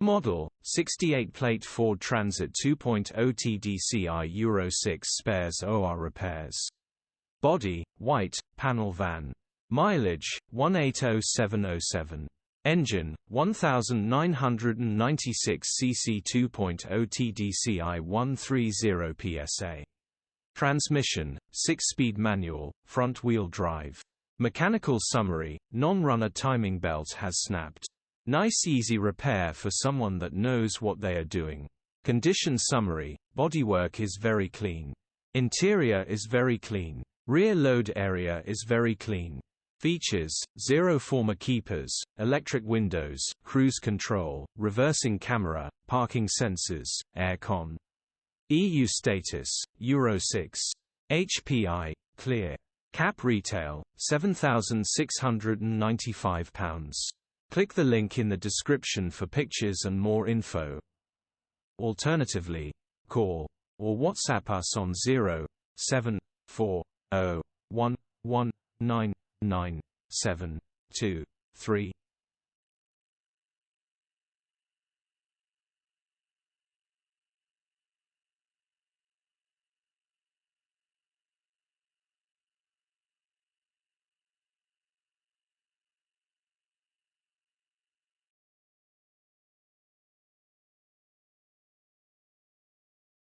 Model, 68-plate Ford Transit 2.0 TDCI Euro 6 spares OR repairs. Body, white, panel van. Mileage, 180,707. Engine, 1996 cc 2.0 TDCI 130 PSA. Transmission, 6-speed manual, front-wheel drive. Mechanical summary, non-runner timing belt has snapped. Nice easy repair for someone that knows what they are doing. Condition summary, bodywork is very clean. Interior is very clean. Rear load area is very clean. Features, 0 former keepers, electric windows, cruise control, reversing camera, parking sensors, air-con. EU status, Euro 6. HPI, clear. Cap retail, £7,695. Click the link in the description for pictures and more info. Alternatively, call or WhatsApp us on 07401199723.